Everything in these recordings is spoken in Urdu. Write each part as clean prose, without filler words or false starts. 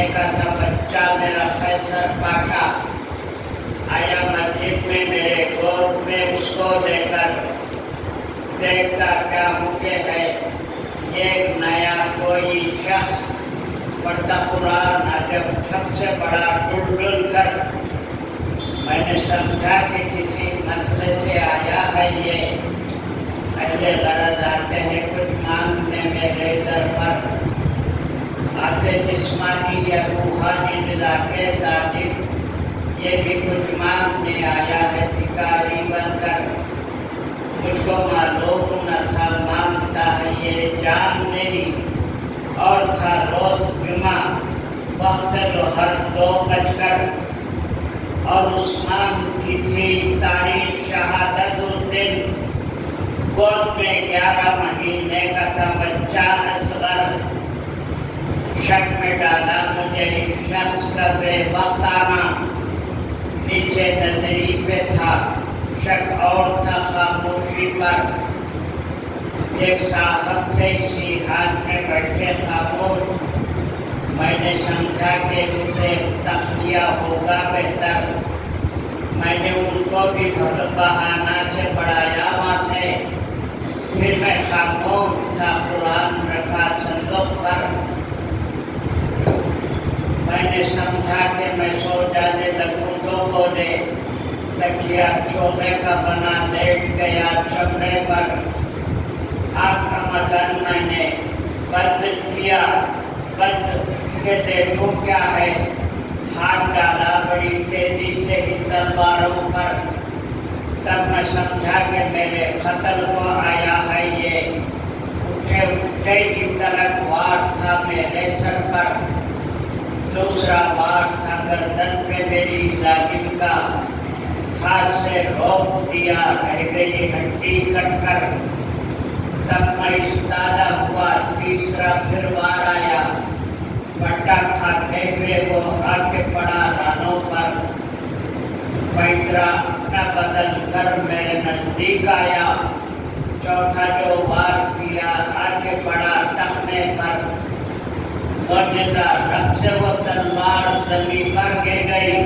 مہینے کا تھا بچہ میرا فیصل پاشا آیا مسجد میں میرے گود میں اس کو لے کر دیکھتا کیا ممکن ہے ایک نیا کوئی شخص پڑھتا قرآن جب سب سے بڑا ڈل ڈل کر میں نے سمجھا کہ کسی مسئلے سے آیا ہے یہ اہل غرض آتے ہیں کچھ مانگنے میرے در پر آتے جسمانی یا روحانی غذا کے تاجر یہ بھی کچھ مانگنے آیا ہے بھکاری بن کر مجھ کو معلوم نہ تھا مانگتا ہے یہ جان میری اور تھا روز جمعہ وقت ظہر 2 اور عثمان کی تھی تاریخ شہادت اس دن گود میں 11 مہینے کا تھا بچہ اصغر شک میں ڈالا مجھے اس شخص کا بے وقت آنا نیچے نظری پہ تھا شک اور تھا خاموشی پر ایک صاحب تھے اسی حال میں بیٹھے خاموش میں نے سمجھا کہ اسے تخلیہ ہوگا بہتر میں نے ان کو بھی بہانہ سے پڑھایا وہاں سے پھر میں خاموش تھا قرآن رکھا صندوق پر میں نے سمجھا کہ میں سو جانے لگوں تو بولے تکیا چوکے کا بنا لیٹ گیا چمڑے پر آنکھ مدن میں نے بند کیا بند کے دیکھوں کیا ہے ہاتھ ڈالا بڑی تیزی سے ہی تلواروں پر تب میں سمجھا کہ میرے قتل کو آیا ہے یہ اٹھے ہی تلک وار تھا میرے سر پر دوسرا وار تھا گردن پہ میری ظالم کا ہاتھ سے روک دیا رہ گئی ہڈی کٹ کر تب میں استادہ ہوا تیسرا پھر وار آیا پٹا کھاتے ہوئے وہ آ کے پڑا رانوں پر پیترا اپنا بدل کر میرے نزدیک آیا چوتھا جو وار کیا آ کے پڑا ٹخنے پر معجزہ رب سے وہ تلوار زمین پر گر گئی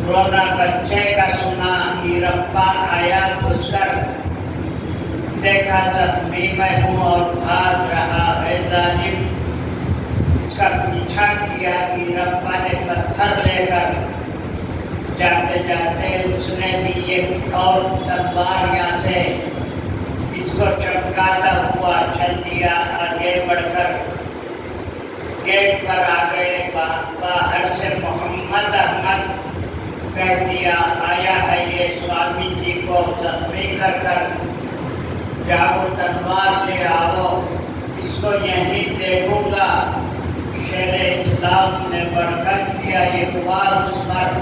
رونا بچے کا سنا ہیرپا آیا گھس کر دیکھا زخمی میں ہوں اور بھاگ رہا ہے ظالم اس کا پیچھا کیا ہیرپا نے پتھر لے کر جاتے جاتے اس نے بھی ایک اور تلوار یہاں سے اس کو چمکاتا ہوا چل دیا آگے بڑھ کر گیٹ پر آ گئے باہر سے محمد احمد کہہ دیا آیا ہے یہ سوامی جی کو زخمی کر کر جاؤ تلوار لے آؤ اس کو یہیں دیکھوں گا شیر اسلام نے بڑھ کر کیا ایک وار اس پر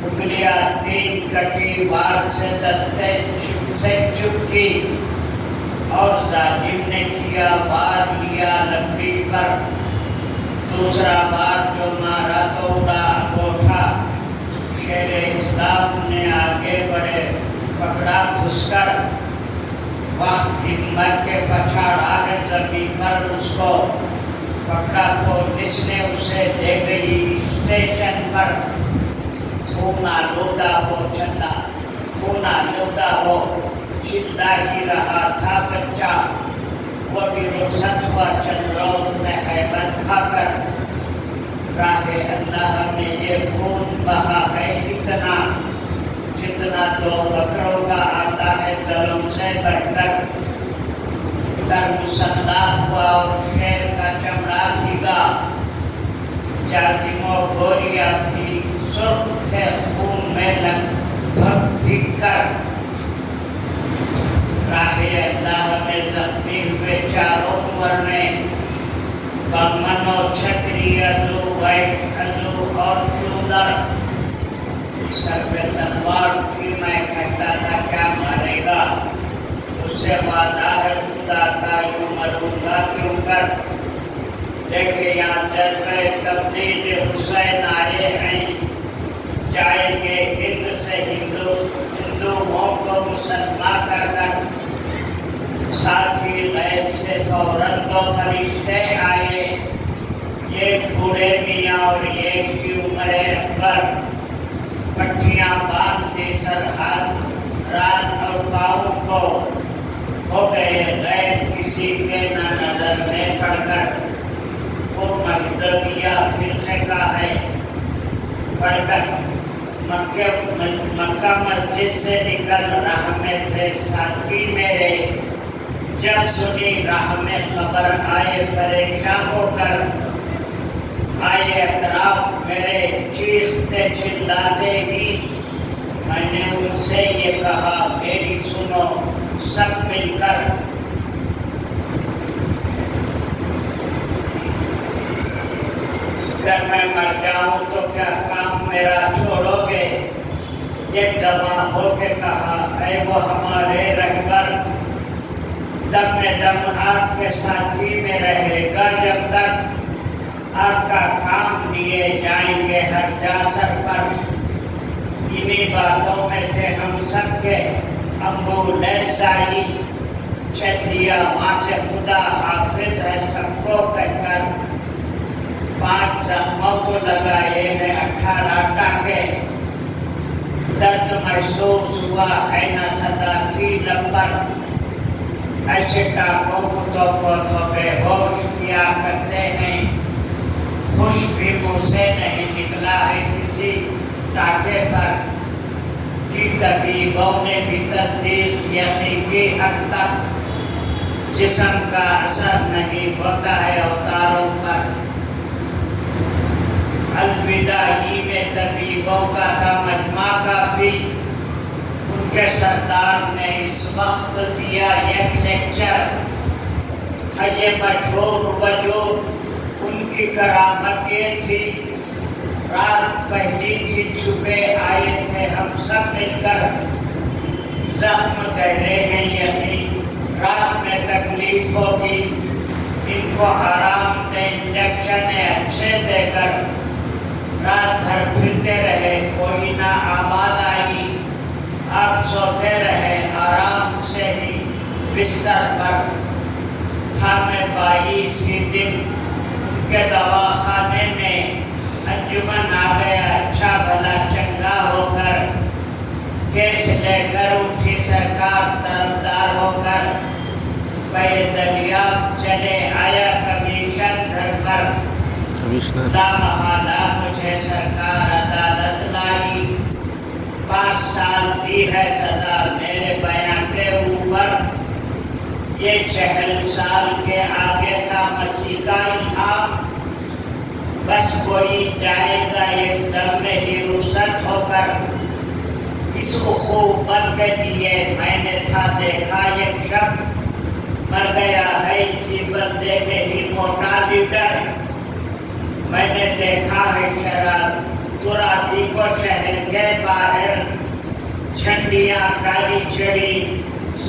اگلیا 3 کٹی وار سے دستے سے چپکی اور ظالم نے کیا وار لیا لکڑی پر دوسرا بار جو مارا تو اڑا انگوٹھا شیر اسلام نے آگے بڑھے پکڑا گھس کر وقت ہمت کے پچھاڑا ہے زمین پر اس کو پکڑا پولیس نے اسے دے گئی اسٹیشن پر خون آلودہ ہو چلا خون آلودہ ہو چلا ہی رہا تھا بچہ وہ بھی رخصت ہوا چل روز میں حیبت کھا کر راہ اللہ میں یہ خون بہا ہے اتنا جتنا 2 بکروں کا آتا ہے گلوں سے بہ کر در مسلح ہوا اور شیر کا چمڑا بھیگا جازم و گوریا بھی سرخ تھے خون میں لگ بھگ بھیگ کر راہ اللہ میں زخمی ہوئے چاروں ورنے بمن و چھتری عزو ویش عزو اور شودر سر پہ تلوار تھی میں کہتا تھا کیا مارے گا اس سے وعدہ ہے خدا کا یوں مروں گا کیوں کر دیکھے یہاں جذبہ تبدیل حسین آئے ہیں جائیں گے ہند سے ہندوؤں کو مسلمان کر کر ساتھ ہی غیب سے فوراً 2 فرشتے آئے یہ بوڑھے میاں اور ایک کی عمر اکبر پٹیاں باندھ دی سرحد رات اور پاؤں کو ہو گئے غیب کسی کے نہ نظر میں پڑ کر وہ مہدویہ فرقے کا ہے پڑھ کر مکہ مسجد سے نکل راہ میں تھے ساتھی میرے جب سنی راہ میں خبر آئے پریشان ہو کر آئے اطراف میرے چیختے چلاتے ہی میں نے ان سے یہ کہا میری سنو سب مل کر اگر میں مر جاؤں تو کیا کام میرا چھوڑو گے یہ جمع ہو کے کہا اے وہ ہمارے رہبر دم میں دم آپ کے ساتھی میں رہے گا جب تک آپ کا کام لیے جائیں گے ہر جاسر پر انہی باتوں میں تھے ہم سب کے امبو لیسائی چلیا ماں سے خدا حافظ ہے سب کو کہہ کر 5 زخموں کو لگائے ہیں 18 ٹانکے درد محسوس ہوا ہے نہ صدا تھی لب پر ایسے ٹانکوں کو بے ہوش کیا کرتے ہیں خوش بھی منہ سے نہیں نکلا ہے کسی ٹانکے پر کی طبیبوں نے بھی تصدیق یقین کی حد تک جسم کا اثر نہیں ہوتا ہے اوتاروں پر الوداعی میں طبیبوں کا تھا مجمع کافی ان کے سردار نے اس وقت دیا ایک لیکچر ہے یہ مشہور وجود ان کی کرامت یہ تھی رات پہلی تھی چھپے آئے تھے ہم سب مل کر زخم گہرے ہیں یقین رات میں تکلیف ہوگی ان کو آرام دے انجیکشن اچھے دے کر رات بھر پھرتے رہے کوئی نہ آواز آئی آپ سوتے رہے آرام سے ہی بستر پر تھا میں 22 دن ان کے دواخانے میں انجمن آ گیا اچھا بھلا چنگا ہو کر کیس لے کر اٹھی سرکار طرفدار ہو کر پہ دریافت چلے آیا کمیشن گھر پر لا محالہ مجھے سرکار عدالت لائی 5 سال دی ہے سزا میرے بیان کے اوپر یہ 60 سال کے آگے تھا مسیح کا الہام بس کوئی جائے گا ایک دم میں ہی رخصت ہو کر اس اخوت کے لیے میں نے تھا دیکھا ایک شب مر گیا ہے اسی بندے میں ہی موٹا لیڈر میں نے دیکھا ہے شراب ترابی کو شہر کے باہر جھنڈیاں کالی چڑی